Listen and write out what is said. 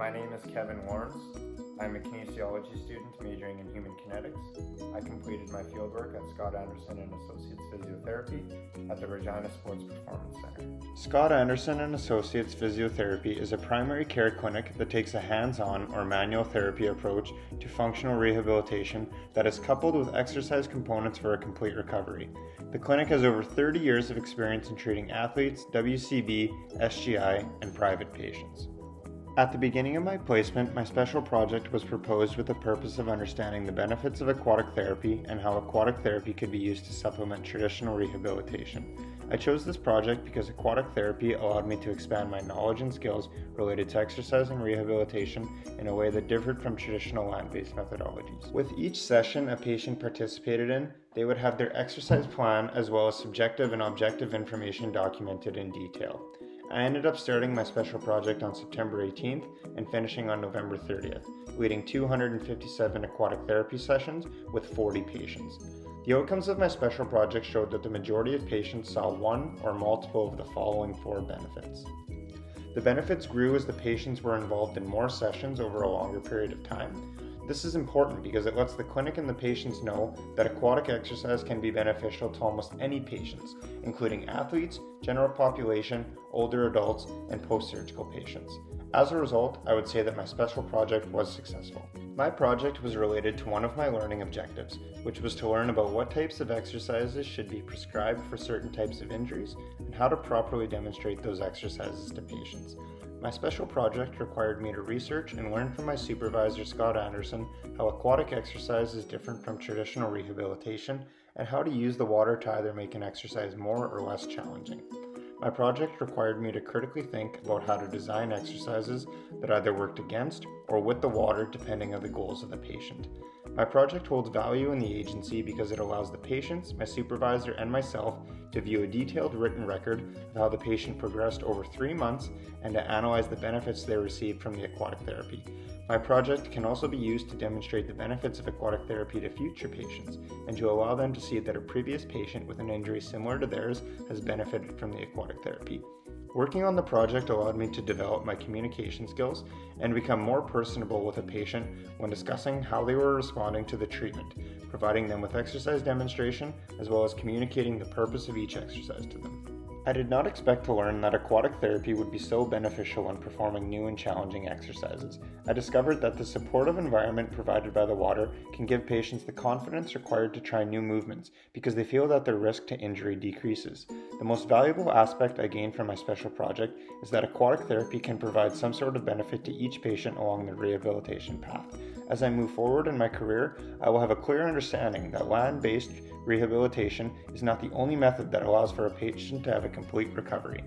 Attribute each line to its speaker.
Speaker 1: My name is Kevin Laurence. I'm a kinesiology student majoring in human kinetics. I completed my fieldwork at Scott Anderson and Associates Physiotherapy at the Regina Sports Performance Center. Scott Anderson and Associates Physiotherapy is a primary care clinic that takes a hands-on or manual therapy approach to functional rehabilitation that is coupled with exercise components for a complete recovery. The clinic has over 30 years of experience in treating athletes, WCB, SGI, and private patients. At the beginning of my placement, my special project was proposed with the purpose of understanding the benefits of aquatic therapy and how aquatic therapy could be used to supplement traditional rehabilitation. I chose this project because aquatic therapy allowed me to expand my knowledge and skills related to exercise and rehabilitation in a way that differed from traditional land-based methodologies. With each session a patient participated in, they would have their exercise plan as well as subjective and objective information documented in detail. I ended up starting my special project on September 18th and finishing on November 30th, leading 257 aquatic therapy sessions with 40 patients. The outcomes of my special project showed that the majority of patients saw one or multiple of the following 4 benefits. The benefits grew as the patients were involved in more sessions over a longer period of time. This is important because it lets the clinic and the patients know that aquatic exercise can be beneficial to almost any patients, including athletes, general population, older adults, and post-surgical patients. As a result, I would say that my special project was successful. My project was related to one of my learning objectives, which was to learn about what types of exercises should be prescribed for certain types of injuries and how to properly demonstrate those exercises to patients. My special project required me to research and learn from my supervisor, Scott Anderson, how aquatic exercise is different from traditional rehabilitation and how to use the water to either make an exercise more or less challenging. My project required me to critically think about how to design exercises that either worked against or with the water depending on the goals of the patient. My project holds value in the agency because it allows the patients, my supervisor, and myself to view a detailed written record of how the patient progressed over 3 months and to analyze the benefits they received from the aquatic therapy. My project can also be used to demonstrate the benefits of aquatic therapy to future patients and to allow them to see that a previous patient with an injury similar to theirs has benefited from the aquatic therapy. Working on the project allowed me to develop my communication skills and become more personable with a patient when discussing how they were responding to the treatment, providing them with exercise demonstration as well as communicating the purpose of each exercise to them. I did not expect to learn that aquatic therapy would be so beneficial when performing new and challenging exercises. I discovered that the supportive environment provided by the water can give patients the confidence required to try new movements because they feel that their risk to injury decreases. The most valuable aspect I gained from my special project is that aquatic therapy can provide some sort of benefit to each patient along the rehabilitation path. As I move forward in my career, I will have a clear understanding that land-based rehabilitation is not the only method that allows for a patient to have a complete recovery.